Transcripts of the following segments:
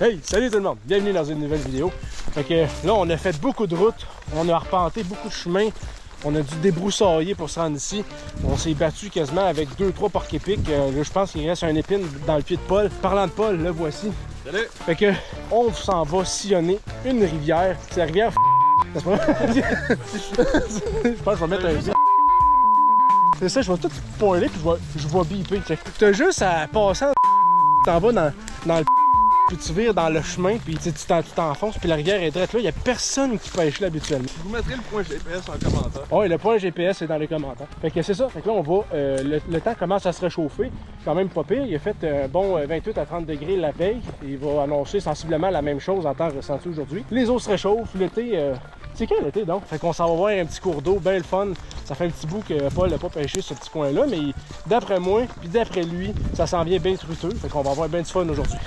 Hey, salut tout le monde, bienvenue dans une nouvelle vidéo. Fait que là, on a fait beaucoup de routes, on a arpenté beaucoup de chemins, on a dû débroussailler pour se rendre ici. On s'est battu quasiment avec 2-3 porc-épics. Là, je pense qu'il reste un épine dans le pied de Paul. Parlant de Paul, le voici. Salut! Fait que on s'en va sillonner une rivière. C'est la rivière Je pense que je vais mettre un zip. C'est ça, je vais tout spoiler puis je vais biper. T'as juste à passer en t'en vas dans le puis tu vires dans le chemin, puis tu t'enfonces, puis la rivière est droite là, il n'y a personne qui pêche là habituellement. Je vous mettrai le point GPS en commentaire. Oui, le point GPS est dans les commentaires. Fait que c'est ça, fait que là on va, le temps commence à se réchauffer, quand même pas pire, il a fait bon 28 à 30 degrés la veille, il va annoncer sensiblement la même chose en temps ressenti aujourd'hui. Les eaux se réchauffent, l'été, c'est quand l'été donc? Fait qu'on s'en va voir un petit cours d'eau, bien le fun, ça fait un petit bout que Paul n'a pas pêché ce petit coin là, mais d'après moi, puis d'après lui, ça s'en vient bien truteux, fait qu'on va avoir bien du fun aujourd'hui.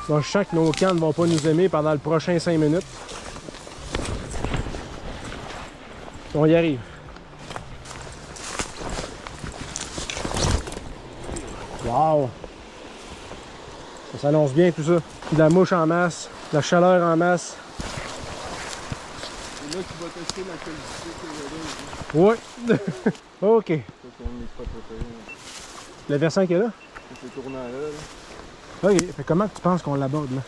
Donc, je sens que nos cannes ne vont pas nous aimer pendant le prochain 5 minutes. On y arrive. Wow! Ça s'annonce bien tout ça. De la mouche en masse, de la chaleur en masse. C'est là que tu vas tester la qualité que Oui! OK. c'est mes spots préférés. Le versant qui est là? C'est tournant là. OK. Fait comment tu penses qu'on l'aborde là?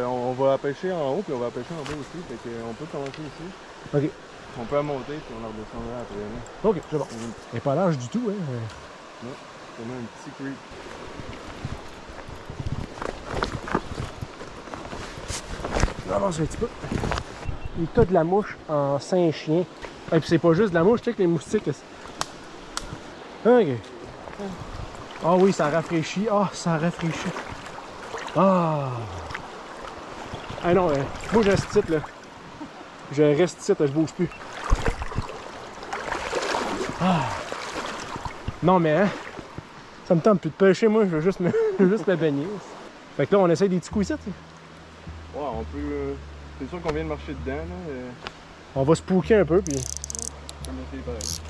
On va pêcher en haut puis on va pêcher en bas aussi. Fait qu'on peut commencer ici. OK. On peut monter puis on en redescendra après. Là. OK, c'est bon. Il n'est pas large du tout, hein? Non, on a un petit creek. Avance un petit peu. Il y a de la mouche en Saint-Chien. Et puis c'est pas juste de la mouche, check les moustiques. OK. Ah oui, ça rafraîchit. Ah, ça rafraîchit. Ah! Ah non, moi je reste ici, là. Je reste ici, je bouge plus. Ah! Non, mais hein, ça me tente plus de pêcher, moi, je veux juste me baigner. Fait que là, on essaye des petits coups ici. Ouais, on peut. C'est sûr qu'on vient de marcher dedans. Là, On va spooker un peu, puis. on peut essayer pareil.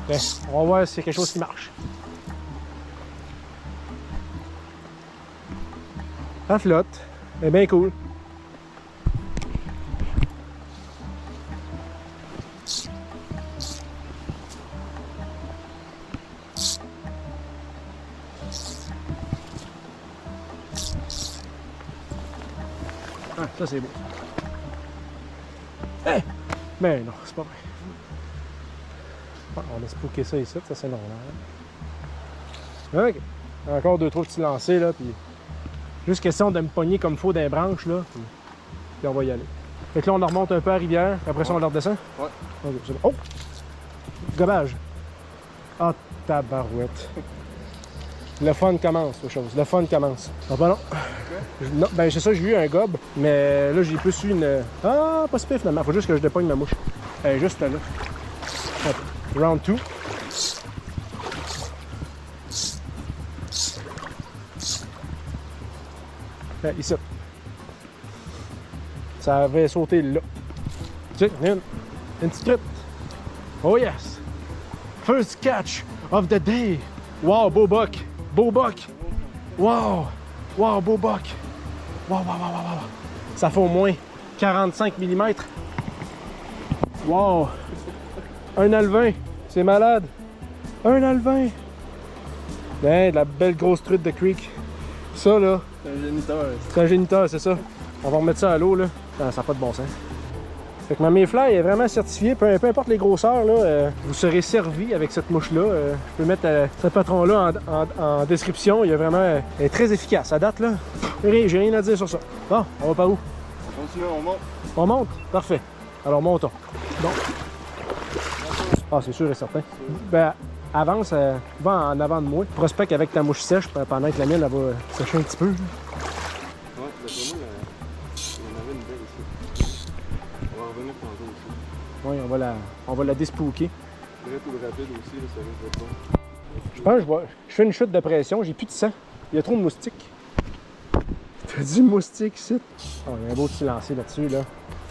Ben, on va voir si c'est quelque chose qui marche. Ça flotte. C'est bien cool. Ah, ça c'est beau. Hey! Ben non, c'est pas vrai. On a spooké ça ici, ça c'est normal. Ok. Encore 2-3 petits lancers là, puis juste question de me pogner comme faut des branches là, puis on va y aller. Fait que là on remonte un peu à la rivière, après ça on leur redescend? Ouais. Ok, c'est bon. Oh! Gobage! Ah, tabarouette! Le fun commence, la chose. Le fun commence. Ah ben non. Non, ben c'est ça, j'ai eu un gobe, mais là j'ai plus eu une. Ah, pas si pire finalement. Faut juste que je dépogne ma mouche. Elle est juste là. Hop. Round 2. Là, ici. Ça avait sauté là. Tu sais, une petite truite. Oh yes! First catch of the day. Wow, beau buck. Beau buck. Wow. Wow, beau buck. Wow, wow, wow, wow, wow. Ça fait au moins 45 mm. Wow. Un alevin. C'est malade. Un alevin. Ben, de la belle grosse truite de creek. Ça, là. C'est un géniteur. C'est un géniteur, c'est ça. On va remettre ça à l'eau, là. Ça n'a pas de bon sens. Fait que ma Mayfly est vraiment certifiée. Peu importe les grosseurs, là, vous serez servi avec cette mouche-là. Je peux mettre ce patron-là en description. Il est vraiment elle est très efficace. À date, là, j'ai rien à dire sur ça. Bon, on va par où? On continue, on monte. On monte? Parfait. Alors, montons. Bon. Ah, c'est sûr et certain. Ben, avance, va en avant de moi. Prospecte avec ta mouche sèche pendant que la mienne, elle va sécher un petit peu. Ouais, d'après moi, il y en avait une belle ici. On va revenir tantôt aussi. Oui, on va la despooker. Très tout rapide aussi, là, ça risque d'être bon. Je pense que je fais une chute de pression, j'ai plus de sang. Il y a trop de moustiques. T'as du moustique ici. Oh, il y a un beau petit lancer là-dessus, là.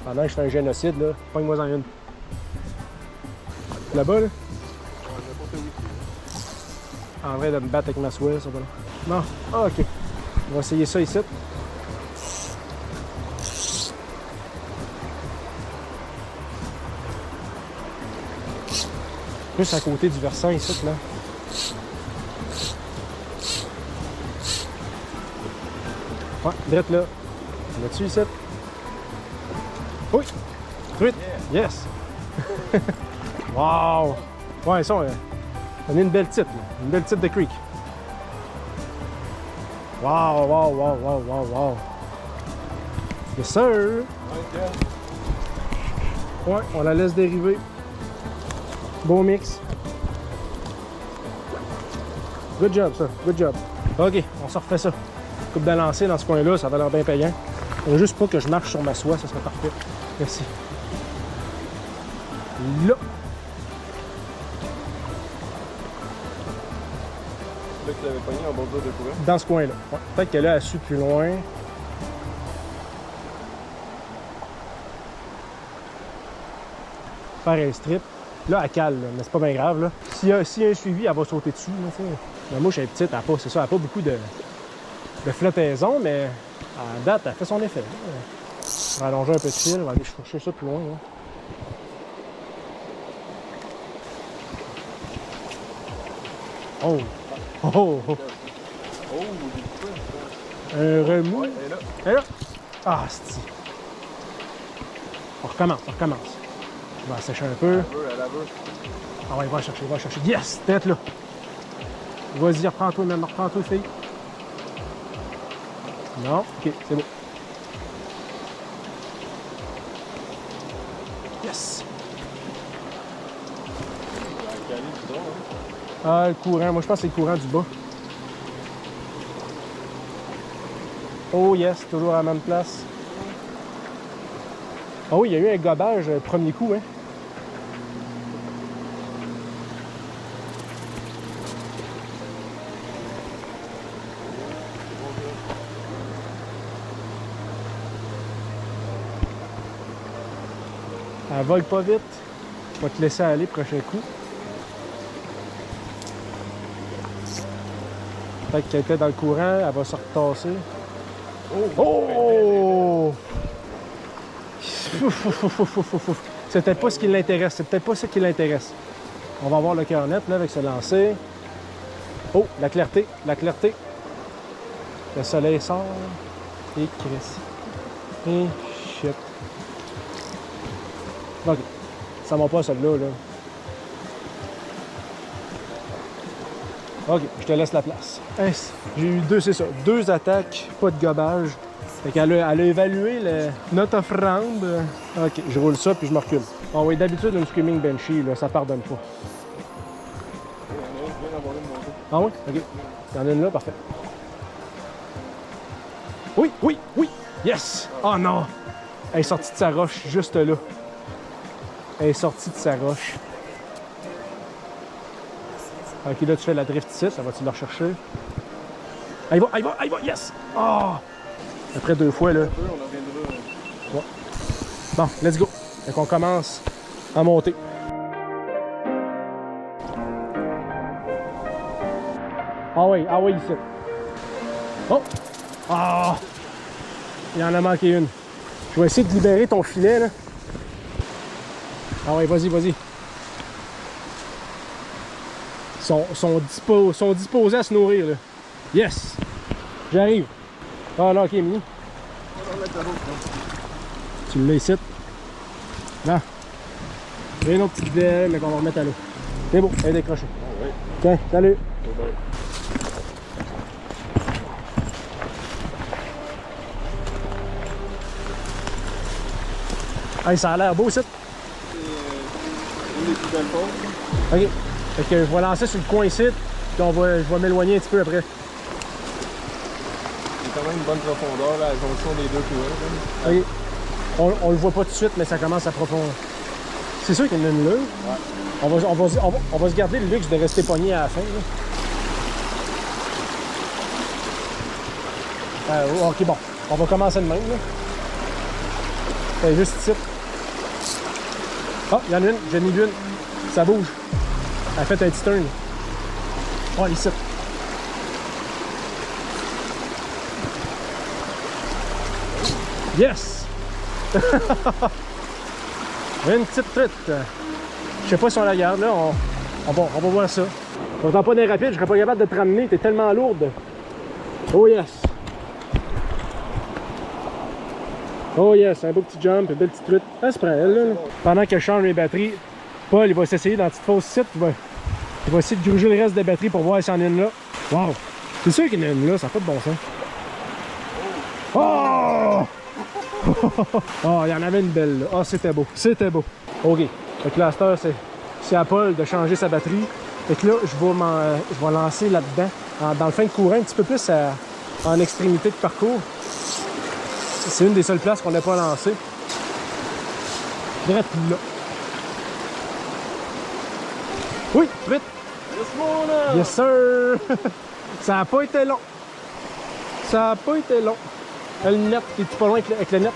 Pendant que je fais un génocide, là, pogne-moi en une. Là-bas, là? En vrai de me battre avec ma souhait, ça va là. Non. Ah, ok. On va essayer ça ici. Plus à côté du versant ici, là. Ouais, direct là. Là-dessus ici. Oui! Truite! Yes! Wow! Ouais, ça, on a une belle titre, là. Une belle titre de creek. Wow, wow, wow, wow, wow, wow. Yes, sir! Ouais, on la laisse dériver. Beau mix. Good job, ça. Good job. OK, on se refait ça. Coupe de lancer dans ce coin-là, ça va l'air bien payant. Il faut juste pas que je marche sur ma soie, ça serait parfait. Merci. Là. Là, tu l'avais pogné en bordure de courant. Dans ce coin-là. Ouais. Peut-être qu'elle a su plus loin. Faire un strip. Là, elle cale, là, mais c'est pas bien grave. Là. S'il y a un suivi, elle va sauter dessus. Là, la mouche elle est petite, elle n'a pas, c'est ça, elle n'a pas beaucoup de flottaison, mais à date, elle fait son effet. On va allonger un peu de fil, on va aller chercher ça plus loin. Là. Oh! Oh! Oh! Oh, Un remous. ouais, elle est là. Elle est là. Ah, c'est. On recommence, on recommence. On va sécher un peu. Elle veut, elle veut. Ah ouais, va chercher, va chercher. Yes! Tête là! Vas-y, reprends-toi, même, reprends-toi, fille. Non? Ok, c'est bon. Yes! Elle a calé du drôle, hein. Ah, le courant. Moi, je pense que c'est le courant du bas. Oh yes, toujours à la même place. Ah oui, il y a eu un gobage premier coup, hein. Elle vole pas vite. Je vais te laisser aller prochain coup. Peut-être qu'elle était dans le courant, elle va se retasser. Oh! C'est peut-être pas ce qui l'intéresse. C'est peut-être pas ce qui l'intéresse. On va voir le cœur net là, avec ce lancer. Oh, la clarté, la clarté. Le soleil sort. Et Christ. Et shit. OK. Ça va pas celle-là, là. OK, je te laisse la place. Hey, j'ai eu deux attaques, pas de gobage. Fait qu'elle a évalué notre offrande. OK, je roule ça puis je me recule. Ah oui, d'habitude, une Screaming Banshee, là, ça pardonne pas. Ah oui? OK. Il y en a une là, parfait. Oui, oui, oui! Yes! Oh non! Elle est sortie de sa roche, juste là. Elle est sortie de sa roche. Ok, là, tu fais la drift ici, ça va-tu la rechercher? Elle va, elle va, elle va, yes! Oh! Après 2 fois, là. Ouais. Bon, let's go. Fait qu'on commence à monter. Ah oui, ici. Oh! Ah! Il en a manqué une. Je vais essayer de libérer ton filet, là. Ah oui, vas-y, vas-y. Sont disposés à se nourrir, là. Yes! J'arrive. Ah là, ok, Mini. Tu l'as ici. Là. J'ai une autre petite belle, mais qu'on va remettre à l'eau. C'est bon, elle est décrochée. Tiens, salut. Hey, ça a l'air beau, ça. C'est une des plus belles poses. Ok. Fait que je vais lancer sur le coin ici, puis je vais m'éloigner un petit peu après. Il y a quand même une bonne profondeur, là, à la jonction des deux courants. Ok. On le voit pas tout de suite, mais ça commence à profondre. c'est sûr qu'il y en a une là. Ouais. On va se garder le luxe de rester pogné à la fin. Là. Ok, bon. On va commencer de même. Là. C'est juste ici. Ah, il y en a une. J'en ai vu une. Ça bouge. Elle a fait un petit turn. Oh, ici. Yes! Une petite truite. Je sais pas si on la garde, là. On va voir ça. On t'en pas des rapides, je serais pas capable de te ramener. T'es tellement lourde. Oh yes! Oh yes, un beau petit jump, une belle petite truite. Ah, c'est prêt, elle, là. Pendant que je change mes batteries, Paul, il va s'essayer dans la petite fausse site. Il va essayer de gruger le reste des batteries pour voir s'il y en a une là. Wow! C'est sûr qu'il y en a une là, ça n'a pas de bon sens. Oh! Oh, il y en avait une belle là. Ah, c'était beau. C'était beau. OK. Fait que là, à cette heure, c'est à Paul de changer sa batterie. Fait que là, je vais lancer là-dedans, dans le fin de courant, un petit peu plus en extrémité de parcours. C'est une des seules places qu'on n'a pas lancé. Direct là. Oui, truite. Yes, sir. Ça n'a pas été long. Ça n'a pas été long. Le net, t'es-tu pas loin avec le net?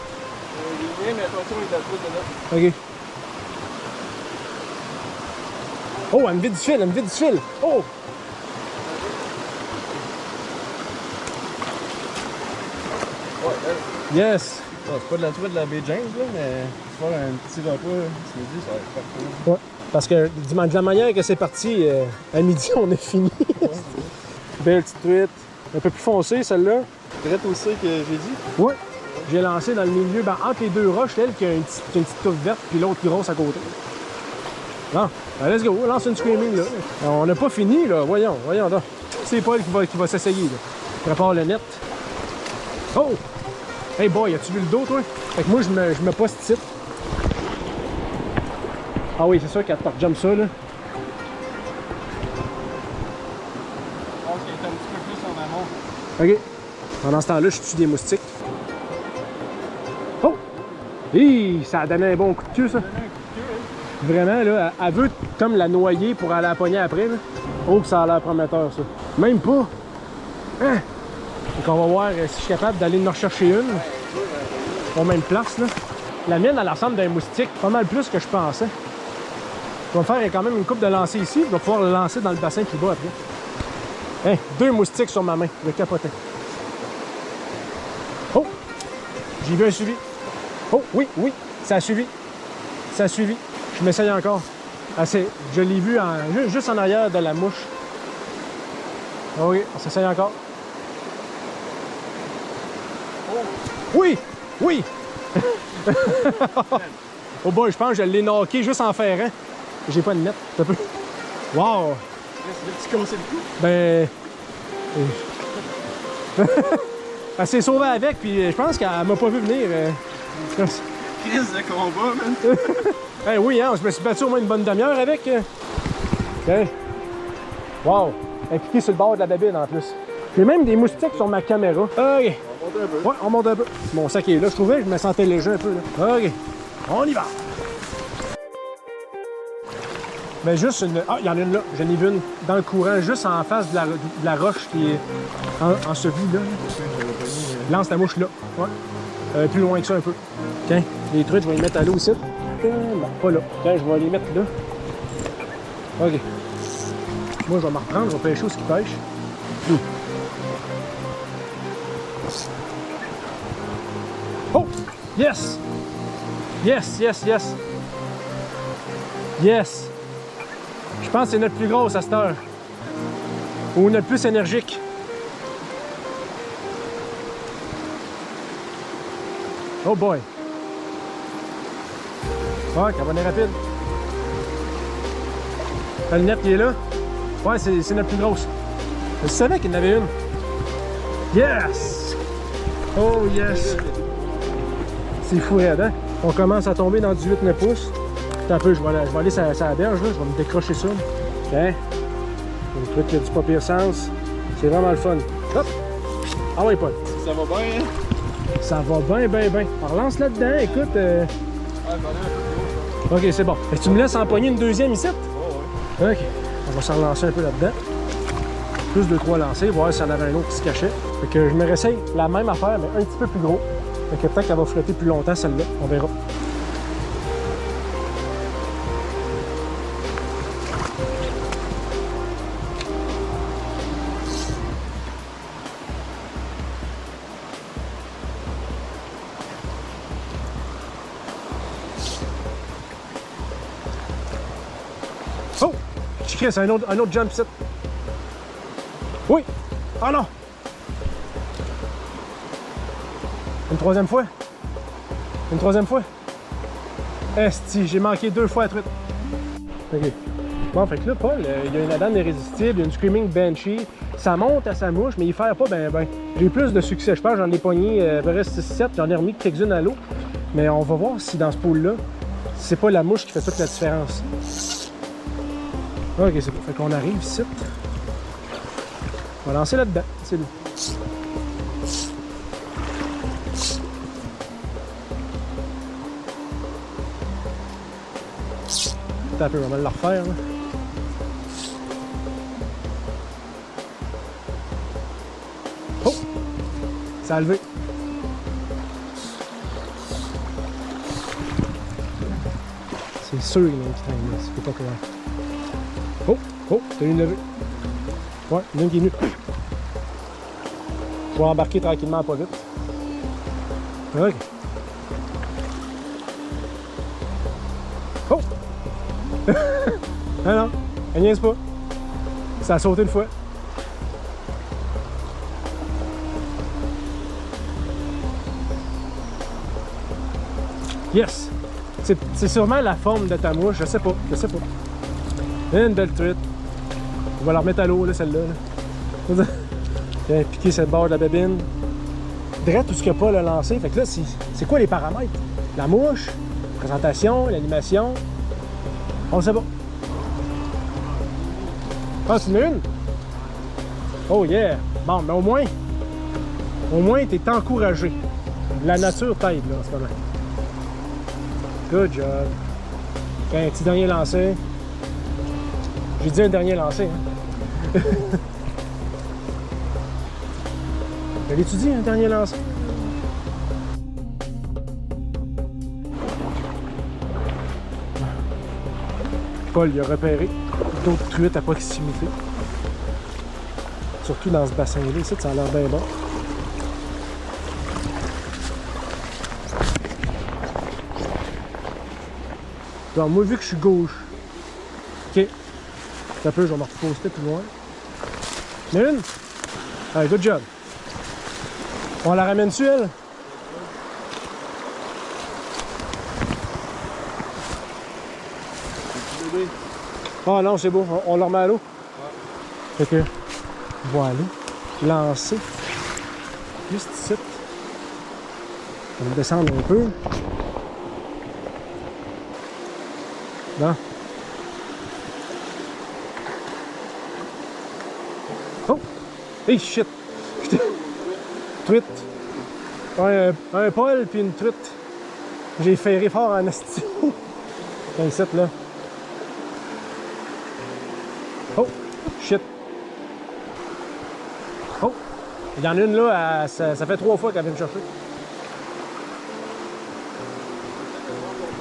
Il est bien, mais attention, il est à la de net. OK. Oh, elle me vide du fil, elle me vide du fil. Oh! Ouais, elle. Yes! Ouais, c'est pas de la truite de la baie James, là, mais faire un petit repas ce midi, ça va être parfait. Ouais, parce que de la manière que c'est parti, à midi, on a fini. Belle petite truite. Un peu plus foncée, celle-là. Traite aussi que j'ai dit? Ouais. J'ai lancé dans le milieu, ben, entre les deux roches, elle qui a une petite touffe verte, puis l'autre grosse à côté. Bon, ben, let's go, lance une screaming, là. On n'a pas fini, là. Voyons donc. C'est Paul qui va s'essayer, là. Prépare le net. Oh! Hey boy, as-tu vu le dos, toi? Fait que moi, je me poste ici. Ah oui, c'est sûr qu'elle te jump ça, là. Je pense qu'il est un petit peu plus en amont. OK. Pendant ce temps-là, je tue des moustiques. Oh! Hi! Ça a donné un bon coup de queue, ça. Vraiment, là, elle veut comme la noyer pour aller la pogner après, là. Oh, ça a l'air prometteur, ça. Même pas. Hein? Donc, on va voir si je suis capable d'aller en rechercher une. Aux mêmes places, là. La mienne, elle ressemble d'un moustique. Pas mal plus que je pensais. Je vais me faire quand même une coupe de lancer ici. Je vais pouvoir le lancer dans le bassin plus bas après. Hein? 2 moustiques sur ma main. Je vais capoter. Oh! J'ai vu un suivi. Oh, oui, ça a suivi. Ça a suivi. Je m'essaye encore. Je l'ai vu juste en arrière de la mouche. Oh oui, on s'essaye encore. Oui! Oui! Oh boy, je pense que je l'ai knocké juste en ferrant. J'ai pas de net. Wow! C'est le petit conseil de coup. Ben... Elle s'est sauvée avec, puis je pense qu'elle m'a pas vu venir. Crise de combat, man. Ben oui, hein, je me suis battu au moins une bonne demi-heure avec. Okay. Wow! Impliqué sur le bord de la babine en plus. J'ai même des moustiques sur ma caméra. OK. On monte un peu. Ouais, on monte un peu. Mon sac est là. Je trouvais que je me sentais léger un peu. Là. OK. On y va. Mais juste une... Ah, il y en a une là. J'en ai vu une dans le courant, juste en face de la roche qui est en ce vide là. Lance la mouche là. Ouais. Plus loin que ça un peu. Tiens, les trucs, je vais les mettre à l'eau ici. Non, pas là. Tiens, je vais les mettre là. OK. Moi, je vais me reprendre. Je vais pêcher où ce qui pêche. Oh! Yes! Yes, yes, yes! Yes! Je pense que c'est notre plus grosse à cette heure. Ou notre plus énergique. Oh boy! Ouais, cabane rapide. Le net qui est là. Ouais, c'est notre plus grosse. Je savais qu'il y en avait une. Yes! Oh yes! C'est fou, raide, hein? On commence à tomber dans 18-9 pouces. Un peu, je vais aller sur la berge, là. Je vais me décrocher ça. OK? Un truc qui a du pas pire sens. C'est vraiment le fun. Hop! Ah ouais, Paul. Ça va bien, hein? Ça va bien, bien, bien. On relance là-dedans, écoute. Ah, ben là, un peu plus haut, Ok, c'est bon. Fait que tu me laisses empoigner une deuxième ici? Oh, ouais. Ok. On va s'en relancer un peu là-dedans. Plus de 3 lancers, voir s'il y en avait un autre qui se cachait. Fait que je me réessaye la même affaire, mais un petit peu plus gros. Fait que peut-être qu'elle va flotter plus longtemps, celle-là. On verra. Oh! Je crée, c'est un autre jump set. Oui! Ah non! Une troisième fois? Une troisième fois? Esti, j'ai manqué 2 fois la truite. Ok. Bon, fait que là, Paul, il y a une Adane irrésistible, il y a une Screaming Banshee. Ça monte à sa mouche, mais il ne fait pas ben. J'ai eu plus de succès. Je pense que j'en ai pogné vers 6-7, j'en ai remis quelques-unes à l'eau. Mais on va voir si dans ce pool-là, c'est pas la mouche qui fait toute la différence. Ok, c'est bon. Fait qu'on arrive ici. On va lancer là-dedans. C'est lui. Attends un peu, on va le refaire. Là. Oh! Ça a levé. C'est sûr qu'il y en a un qui traîne là. C'est pas correct. Oh! Oh! T'as une levée. Ouais, il y en a une qui est venue. Je vais embarquer tranquillement pas vite. Ok. Oh! Ah non, elle niaise pas. Ça a sauté une fois. Yes! C'est sûrement la forme de ta mouche, je sais pas. Une belle truite. On va la remettre à l'eau, là, celle-là. Là. Viens piquer cette barre de la bébine. Direct tout ce qu'il n'y a pas le lancer. Fait que là, c'est quoi les paramètres? La mouche, la présentation, l'animation. On le sait pas. Ah, c'est une? Oh yeah! Bon, mais au moins, t'es encouragé. La nature t'aide, là, en ce moment. Good job. Ok, un petit dernier lancé. J'ai dit un dernier lancé, hein? Je l'étudie, un dernier lancé. Paul, il a repéré d'autres truites à proximité. Surtout dans ce bassin-là, ici, ça a l'air bien bon. Donc, moi, vu que je suis gauche, ok, un peu, je vais me reposter plus loin. Il y en a une? Allez, good job. On la ramène-tu, elle? Ah non, c'est beau, on le remet à l'eau. Ouais. Fait que, voilà, lancer. Juste ici. On va descendre un peu. Non. Oh! Hey, shit! Truite. Ouais, un Paul puis une truite. J'ai ferré fort en esti. Un ici, là. Oh! Shit! Oh! Il y en a une là, ça fait 3 fois qu'elle vient me chercher.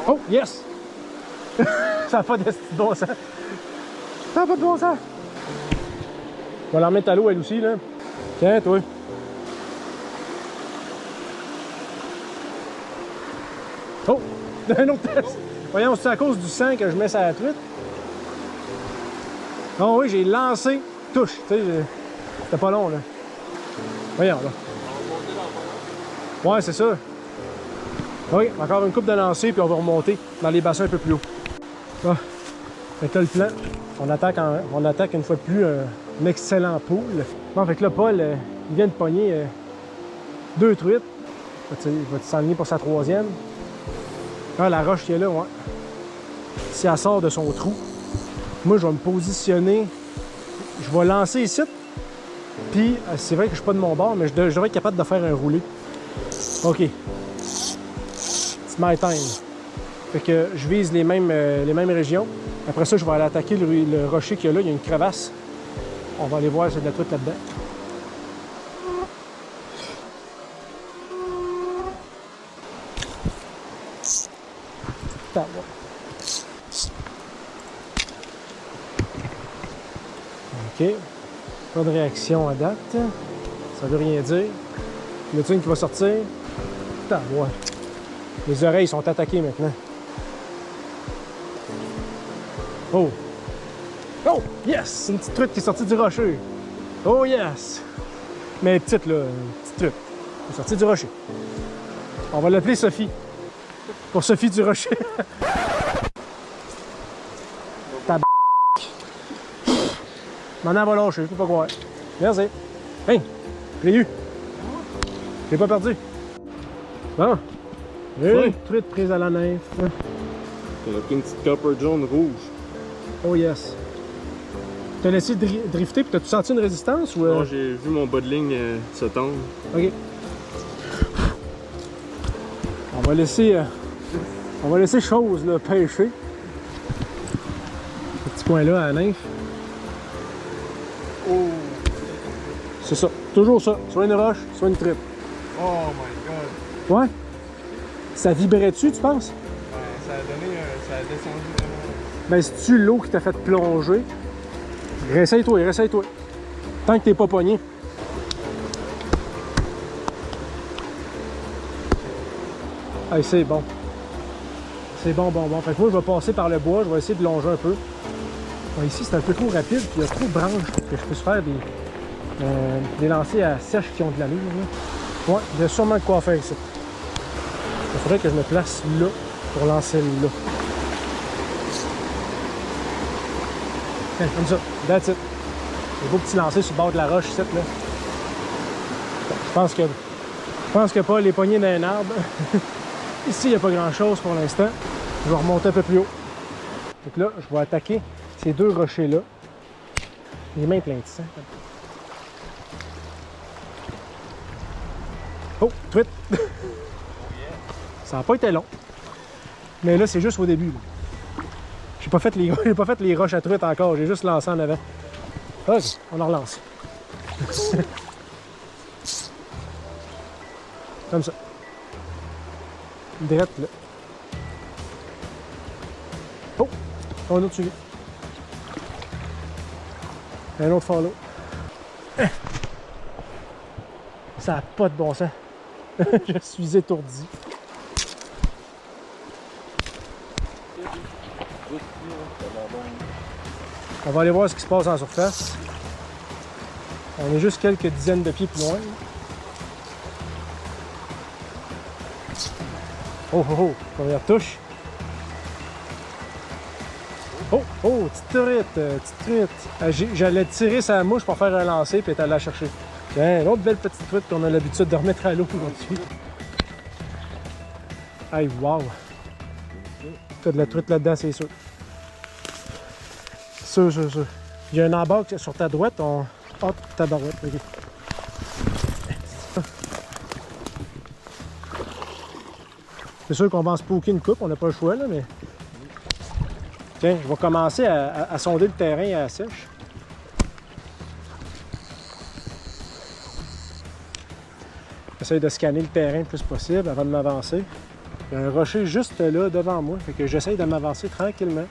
Oh! Yes! Ça n'a pas de bon sens. Ça n'a pas de bon sens. On va la remettre à l'eau elle aussi, là. Tiens, toi. Oh! Un autre test. Voyons, c'est à cause du sang que je mets sur la truite. Oh oui, j'ai lancé. Touche. Tu sais, c'était pas long, là. Voyons, là. Ouais, c'est ça. Oui, encore une coupe de lancer, puis on va remonter dans les bassins un peu plus haut. Ah. Fait que là, le plan, on attaque une fois de plus un excellent pool. Bon, fait que là, Paul, il vient de pogner 2 truites. Il va s'enligner pour sa 3e. Ah, la roche qui est là, ouais. Si elle sort de son trou, moi, je vais me positionner. Je vais lancer ici. Puis, c'est vrai que je suis pas de mon bord, mais je devrais être capable de faire un roulé. OK. It's my time. Fait que je vise les mêmes régions. Après ça, je vais aller attaquer le rocher qu'il y a là. Il y a une crevasse. On va aller voir s'il y a de la truite là-dedans. OK. Pas de réaction à date. Ça veut rien dire. Le tune qui va sortir. Ouais. Les oreilles sont attaquées maintenant. Oh! Oh! Yes! C'est une petite truite qui est sortie du rocher. Oh yes! Mais petite là, une petite truite. Elle est sortie du rocher. On va l'appeler Sophie. Pour Sophie du rocher. Maintenant, elle va lâcher, je peux pas croire. Merci. Hey! Je l'ai eu. Je l'ai pas perdu. Bon. Une truite prise à la nymphe. On a pris une petite copper jaune rouge. Oh yes. T'as laissé drifter puis t'as-tu senti une résistance ou... Non, j'ai vu mon bas de ligne se tendre. OK. On va laisser chose là, pêcher. Ce petit coin-là à la nymphe. Oh! C'est ça. Toujours ça. Soit une roche, soit une truite. Oh my god! Ouais? Ça vibrait-tu, tu penses? Ouais, ça a donné... ça a descendu vraiment. Ben, c'est-tu l'eau qui t'a fait plonger? Réessaye-toi, réessaye-toi. Tant que t'es pas pogné. Hey, c'est bon. C'est bon. Fait que moi, je vais passer par le bois, je vais essayer de longer un peu. Ouais, ici, c'est un peu trop rapide, puis il y a trop de branches pour que je puisse faire des lancers à sèche qui ont de l'allure. Ouais, il y a sûrement de quoi faire ici. Il faudrait que je me place là pour lancer là. Comme ça, that's it. Des beaux petits lancers sur le bord de la roche ici, là. Je pense que pas les poignées d'un arbre. Ici, il n'y a pas grand-chose pour l'instant. Je vais remonter un peu plus haut. Donc là, je vais attaquer ces deux rochers-là. Les mains pleines de sang. Oh, truite! Ça n'a pas été long. Mais là, c'est juste au début. J'ai pas fait les roches à truite encore. J'ai juste lancé en avant. OK, on en relance. Comme ça. Drette là. Oh! Un autre suivi. Un autre follow. Ça n'a pas de bon sens. Je suis étourdi. On va aller voir ce qui se passe en surface. On est juste quelques dizaines de pieds plus loin. Oh, première touche. Oh, petite truite. J'allais tirer sa mouche pour faire un lancer puis elle allait la chercher. Tiens, une autre belle petite truite qu'on a l'habitude de remettre à l'eau aujourd'hui. Hey, wow! T'as de la truite là-dedans, c'est sûr. Sûr. Il y a un embarque sur ta droite, on... Oh, tabarouette, ok. C'est sûr qu'on va en spoker une coupe, on n'a pas le choix là, mais... Tiens, je vais commencer à sonder le terrain à la sèche. J'essaie de scanner le terrain le plus possible avant de m'avancer. Il y a un rocher juste là devant moi, fait que j'essaie de m'avancer tranquillement.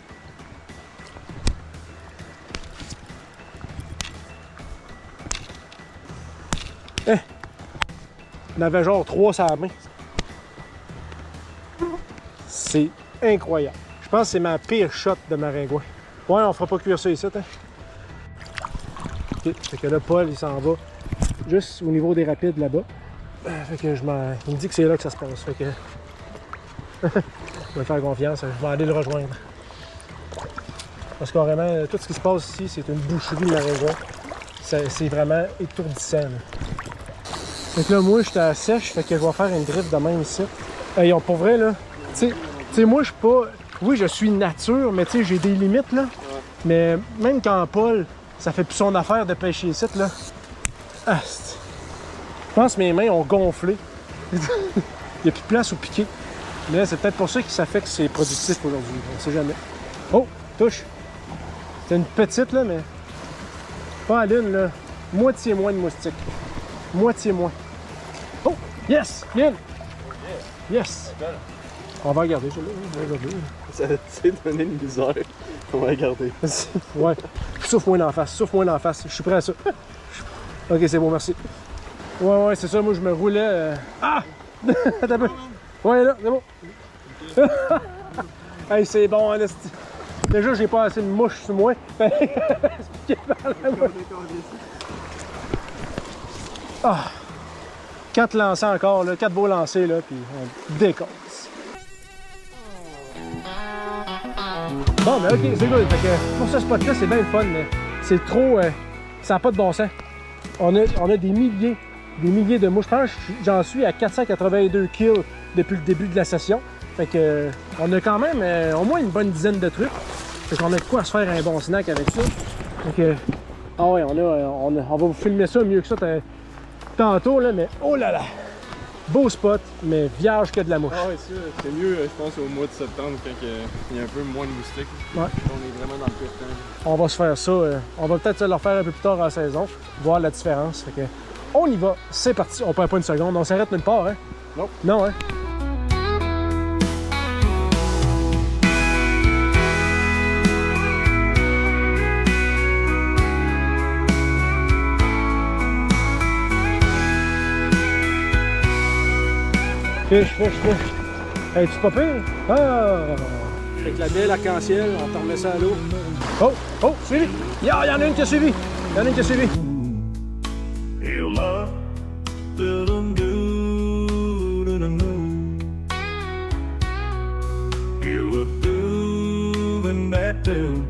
Il y en avait genre 3 sur la main. C'est incroyable. Je pense que c'est ma pire shot de maringouin. Ouais, on fera pas cuire ça ici, hein. Ok, fait que là, Paul, il s'en va juste au niveau des rapides là-bas. Fait que il me dit que c'est là que ça se passe. Fait que je vais me faire confiance, je vais aller le rejoindre. Parce que vraiment, tout ce qui se passe ici, c'est une boucherie de maringouin. C'est vraiment étourdissant. Là. Fait que là, moi, j'étais à sèche, fait que je vais faire une drift de même ici. Hey, pour vrai, là, tu sais, moi, je suis pas... Oui, je suis nature, mais tu sais, j'ai des limites, là. Ouais. Mais même quand Paul, ça fait plus son affaire de pêcher ici, là. Ah, je pense que mes mains ont gonflé. Il n'y a plus de place où piquer. Mais c'est peut-être pour ça que ça fait que c'est productif aujourd'hui. On sait jamais. Oh, touche. C'est une petite, là, mais pas à l'une, là. Moitié moins de moustiques. Moitié moins. Oh, yes, bien. Yes. On va regarder, celui-là. On va regarder. Ça s'est donné une misère. On va regarder. Ouais. Souffle-moi d'en face, souffle-moi d'en face. Je suis prêt à ça. Ok, c'est bon, merci. Ouais, c'est ça. Moi, je me roulais. Ah! Attends un peu. Ouais, là, c'est bon. Hey, c'est bon, là. Déjà, j'ai pas assez de mouches sur moi. Ah! 4 lancers encore, là. 4 beaux lancers, là. Puis on décolle. Bon, mais ok, c'est good. Fait que pour ce spot-là, c'est bien le fun, mais c'est trop. Ça n'a pas de bon sens. On a des milliers de mouches. Je pense que j'en suis à 482 kills depuis le début de la session. Fait que on a quand même au moins une bonne dizaine de trucs. Fait qu'on a de quoi se faire un bon snack avec ça. Fait que. Ah ouais, on va vous filmer ça mieux que ça tantôt, là, mais oh là là! Beau spot, mais vierge que de la mouche. Ah ouais, c'est mieux, je pense, au mois de septembre, quand il y a un peu moins de moustiques. Ouais. On est vraiment dans le pire temps. On va se faire ça. On va peut-être se le refaire un peu plus tard en saison, voir la différence. Fait que, on y va, c'est parti. On perd pas une seconde, on s'arrête nulle part, hein? Non. Non, hein? Fiche. Es-tu pas pire? Ah! Avec la belle arc-en-ciel, on te remet ça à l'eau. Oh, suivi! Il y en a une qui a suivi! Your love didn't do. You were doing that too.